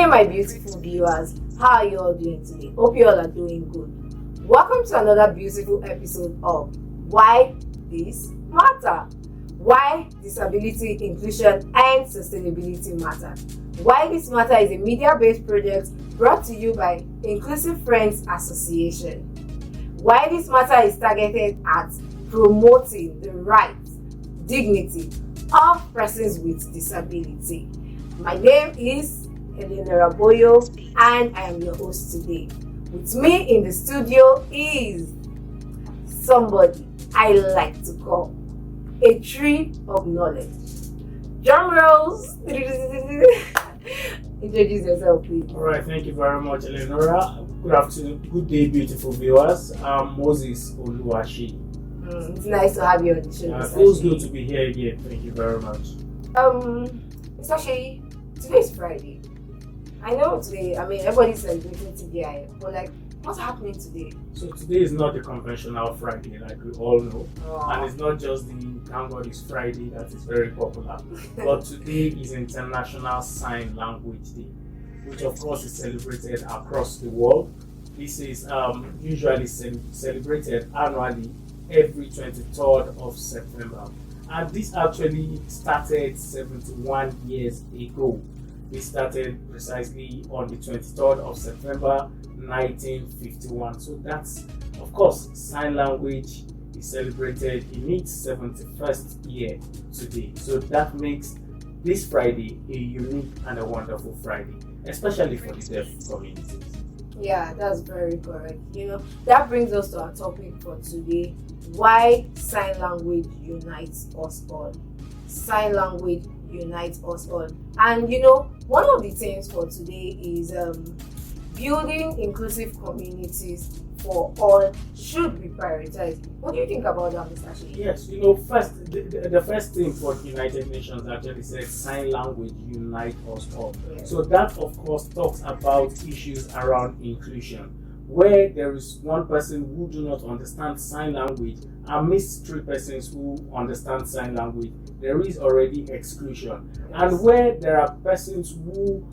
day, my beautiful viewers. How are you all doing today? Hope you all are doing good. Welcome to another beautiful episode of Why This Matter. Why disability, inclusion, and sustainability matter. Why This Matter is a media-based project brought to you by Inclusive Friends Association. Why This Matter is targeted at promoting the rights, dignity of persons with disability. My name is Eleanor Boyo and I am your host today. With me in the studio is somebody I like to call a tree of knowledge. Drum rolls. Introduce yourself, please. All right, thank you very much, Eleonora. Good afternoon, good day, beautiful viewers. I'm Moses Oluwashi. It's nice to have you on the show. It feels good to be here again. Thank you very much. Mr. Shei, today is Friday. I know today, everybody's celebrating today, but what's happening today? So today is not the conventional Friday, like we all know. And it's not just the Thank God It's Friday that is very popular. But today is International Sign Language Day, which of course is celebrated across the world. This is usually celebrated annually every 23rd of September. And this actually started 71 years ago. It started precisely on the 23rd of September 1951. So that's, of course, sign language is celebrated in its 71st year today. So that makes this Friday a unique and a wonderful Friday, especially for the deaf community. Yeah, that's very correct. That brings us to our topic for today. Why sign language unites us all. Sign language unites us all. And one of the things for today is building inclusive communities for all should be prioritized. What do you think about that, Mr. Shea? Yes, first the first thing for United Nations actually says sign language unite us all. Yes. So that of course talks about issues around inclusion, where there is one person who do not understand sign language amidst three persons who understand sign language, there is already exclusion. Yes. And where there are persons who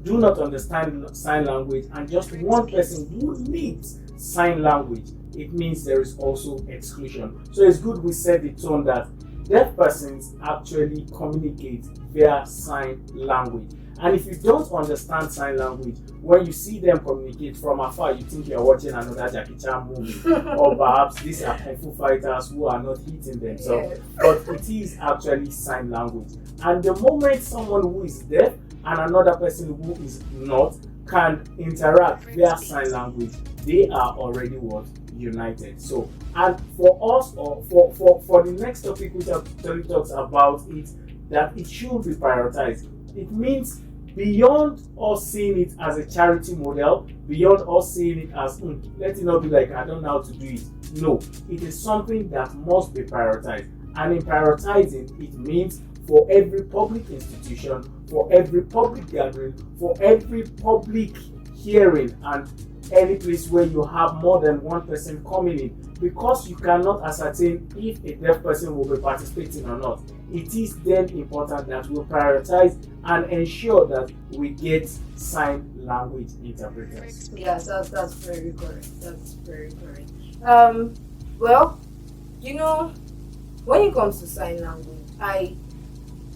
do not understand sign language and just one person who needs sign language, it means there is also exclusion. So it's good we set the tone that deaf persons actually communicate via sign language. And if you don't understand sign language, when you see them communicate from afar, you think you're watching another Jackie Chan movie, or perhaps these are Kung Fu fighters who are not hitting themselves. Yes. But it is actually sign language. And the moment someone who is deaf and another person who is not can interact via sign language, they are already united. So, and for us, or for the next topic, which actually talks about it, that it should be prioritized. It means beyond us seeing it as a charity model, beyond us seeing it as let it not be like I don't know how to do it. No, it is something that must be prioritized. And in prioritizing, it means for every public institution, for every public gathering, for every public hearing, and any place where you have more than one person coming in, because you cannot ascertain if a deaf person will be participating or not. It is then important that we prioritize and ensure that we get sign language interpreters. Yes, that's very correct. That's very correct. Well, when it comes to sign language,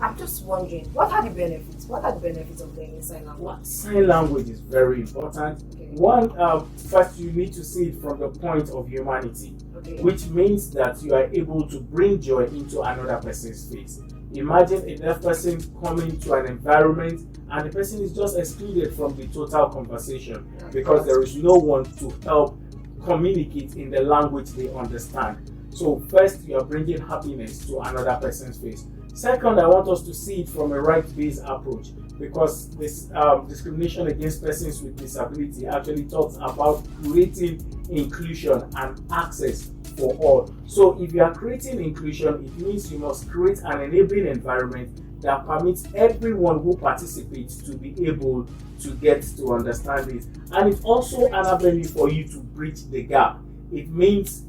I'm just wondering, what are the benefits? What are the benefits of learning sign language? Well, sign language is very important. Okay. One, first you need to see it from the point of humanity, Okay. which means that you are able to bring joy into another person's face. Imagine a deaf person coming to an environment and the person is just excluded from the total conversation because there is no one to help communicate in the language they understand. So first, you are bringing happiness to another person's face. Second, I want us to see it from a right-based approach, because this discrimination against persons with disability actually talks about creating inclusion and access for all. So if you are creating inclusion, it means you must create an enabling environment that permits everyone who participates to be able to get to understand it. And it's also an avenue for you to bridge the gap. It means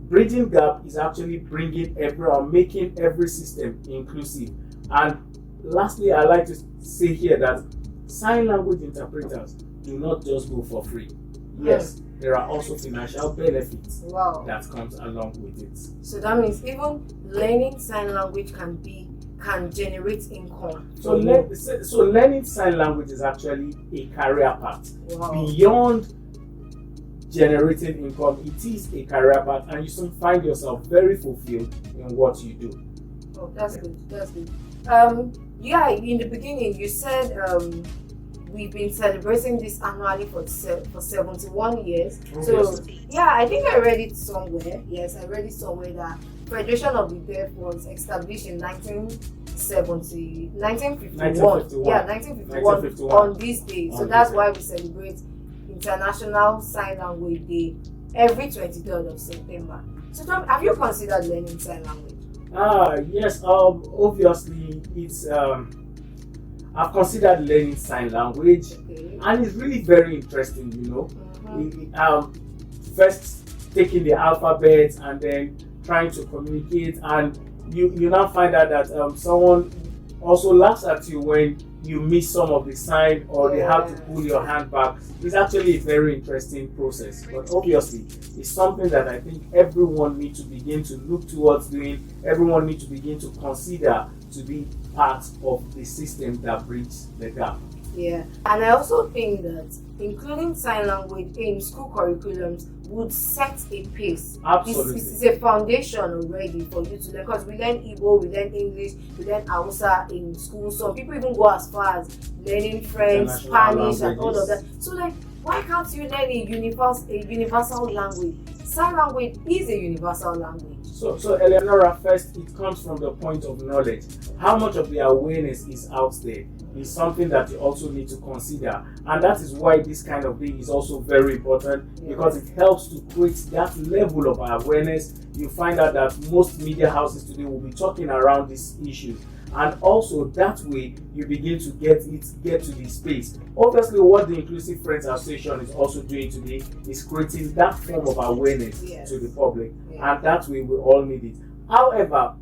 bridging gap is actually bringing everyone, making every system inclusive. And lastly, I like to say here that sign language interpreters do not just go for free. Yes, there are also financial benefits Wow. that comes along with it. So that means even learning sign language can generate income. So, learning sign language is actually a career path. Wow. Beyond generating income, it is a career path, and you soon find yourself very fulfilled in what you do. Oh, that's good. That's good. Yeah, in the beginning you said we've been celebrating this annually for 71 years. So yeah, I think I read it somewhere. Yes, I read it somewhere that Federation of the Deaf was established in 1951. 1951. Yeah, 1951 on this day. So that's why we celebrate International Sign Language Day every 23rd of September. So Tom, have you considered learning sign language? Yes. Obviously, it's I've considered learning sign language, and it's really very interesting. First taking the alphabet and then trying to communicate, and you now find out that someone also laughs at you when you miss some of the sign, or they have to pull your hand back. It's actually a very interesting process, but obviously it's something that I think everyone needs to begin to look towards doing. Everyone needs to begin to consider to be part of the system that bridges the gap. Yeah, and I also think that including sign language in school curriculums would set a pace. Absolutely. It's a foundation already for you to learn, because we learn Igbo, we learn English, we learn Hausa in school. Some people even go as far as learning French, Spanish, and all of that. So like, why can't you learn a universal language? Sign language is a universal language. So Eleonora, first, it comes from the point of knowledge. How much of the awareness is out there is something that you also need to consider, and that is why this kind of thing is also very important, because it helps to create that level of awareness. You find out that most media houses today will be talking around these issues, and also that way you begin to get to the space. Obviously, what the Inclusive Friends Association is also doing today is creating that form of awareness to the public, and that way we all need it. However,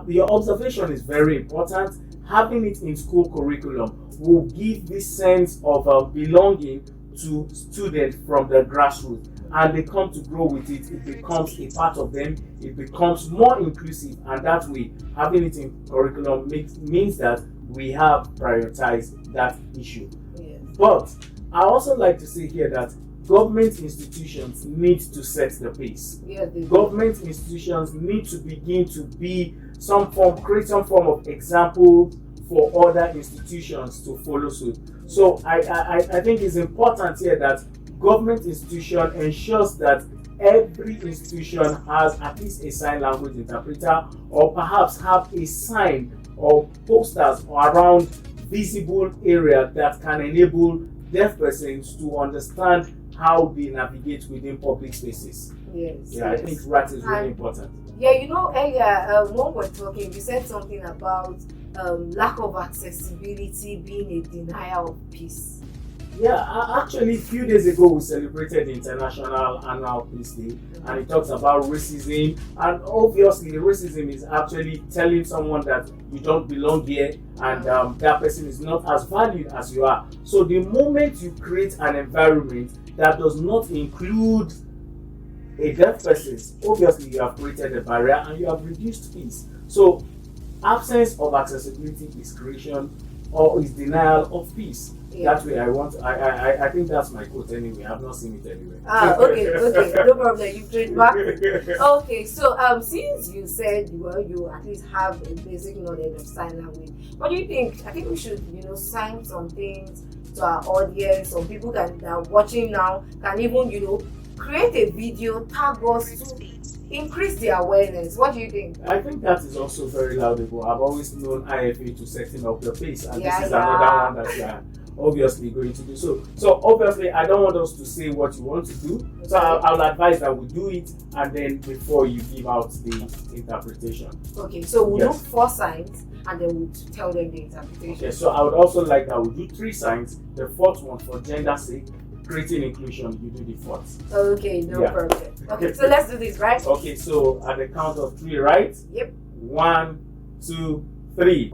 your observation is very important. Having it in school curriculum will give this sense of belonging to students from the grassroots, and they come to grow with it. It becomes a part of them. It becomes more inclusive, and that way having it in curriculum means that we have prioritized that issue. But I also like to say here that government institutions need to set the pace. Government institutions need to begin to be create some form of example for other institutions to follow suit. So I think it's important here that government institution ensures that every institution has at least a sign language interpreter, or perhaps have a sign or posters around visible area that can enable deaf persons to understand how they navigate within public spaces. I think that is really important. Yeah, earlier when we were talking, you said something about lack of accessibility being a denial of peace. Yeah, actually, a few days ago we celebrated the International Annual Peace Day, and it talks about racism. And obviously, racism is actually telling someone that you don't belong here, and that person is not as valued as you are. So the moment you create an environment that does not include a deaf person, obviously you have created a barrier and you have reduced peace. So absence of accessibility is creation, or is denial of peace. That way, I think that's my quote anyway. I've not seen it anywhere. Okay, no problem. You trade back. Okay, so since you said you at least have a basic knowledge of sign language, what do you think? I think we should sign some things to our audience. Some people that are watching now can even create a video, tag us to increase the awareness. What do you think? I think that is also very laudable. I've always known IFA to setting up the pace, and this is another one that we are obviously going to do. So obviously, I don't want us to say what you want to do. So I'll advise that we do it, and then before you give out the interpretation. Okay, so we'll do 4 signs, and then we'll tell them the interpretation. Okay, so I would also like that we do 3 signs. The 4th one, for gender sake, creating inclusion, you do the 4th. Okay, no problem. Okay, so let's do this, right? Okay, so at the count of 3, right? Yep. 1, 2, 3.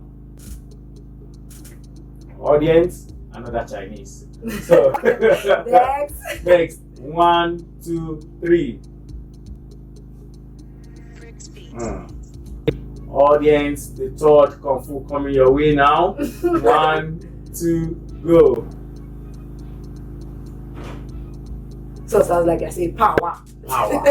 Audience, another Chinese. So Next. next, 1, 2, 3. Audience, the third Kung Fu coming your way now. 1, 2, go. So it sounds like I say power. Power.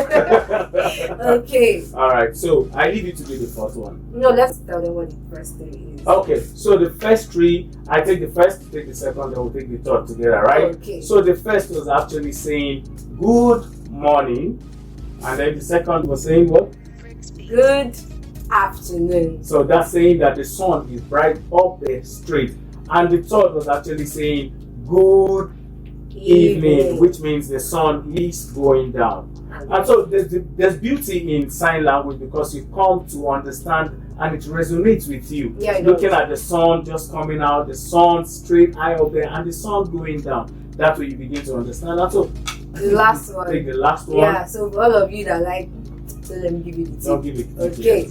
Okay. Alright, so I leave you to do the first one. No, let's tell them what the first 3 is. Okay, so the first 3, I take the first, you take the second, then we'll take the third together, right? Okay. So the first was actually saying good morning, and then the second was saying what? Good afternoon. So that's saying that the sun is bright up the street. And the third was actually saying good evening, which means the sun is going down. And so there's beauty in sign language because you come to understand and it resonates with you. Yeah, looking at the sun just coming out, the sun straight high up there, and the sun going down. That's what you begin to understand. And so the last one. Take the last one. Yeah, so for all of you that like, so let me give you the tip. Don't give it. Okay.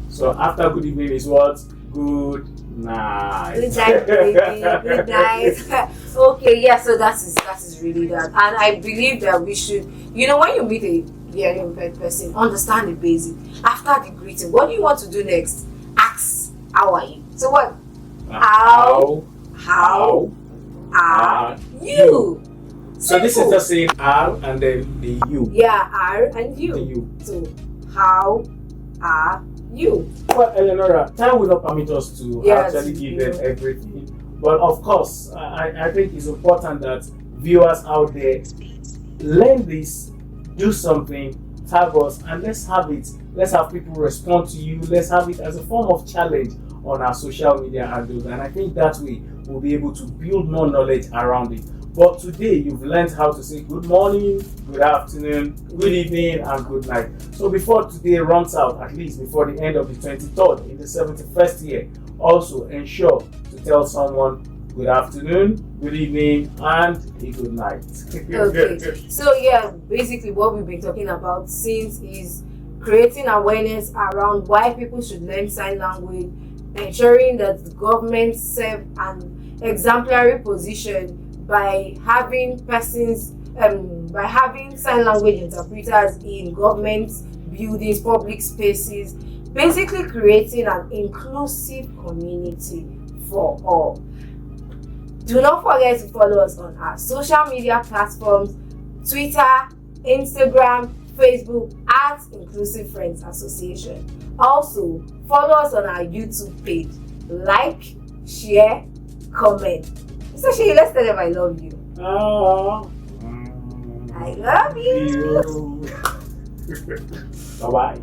So after good evening is what? Good night. Good night, baby. Good night. Okay, yeah, so that is really that. And I believe that we should, when you meet a very impaired person, understand the basic. After the greeting, what do you want to do next? Ask, how are you? So what? How are you? So this is just saying R and then the U. Yeah, R and U. The U. So how are you? Well, Eleonora, time will not permit us to actually give them everything. But of course, I think it's important that viewers out there learn this, do something, tag us, and let's have it. Let's have people respond to you. Let's have it as a form of challenge on our social media handles. And I think that way we'll be able to build more knowledge around it. But today you've learned how to say good morning, good afternoon, good evening, and good night. So before today runs out, at least before the end of the 23rd in the 71st year, also ensure to tell someone good afternoon, good evening, and a good night. Okay. So yeah, basically what we've been talking about since is creating awareness around why people should learn sign language, ensuring that the government serve an exemplary position by having sign language interpreters in government buildings, public spaces, basically creating an inclusive community for all. Do not forget to follow us on our social media platforms, Twitter, Instagram, Facebook at Inclusive Friends Association. Also, follow us on our YouTube page. Like, share, comment. So Shay, let's tell them I love you. Oh, I love you. Bye-bye.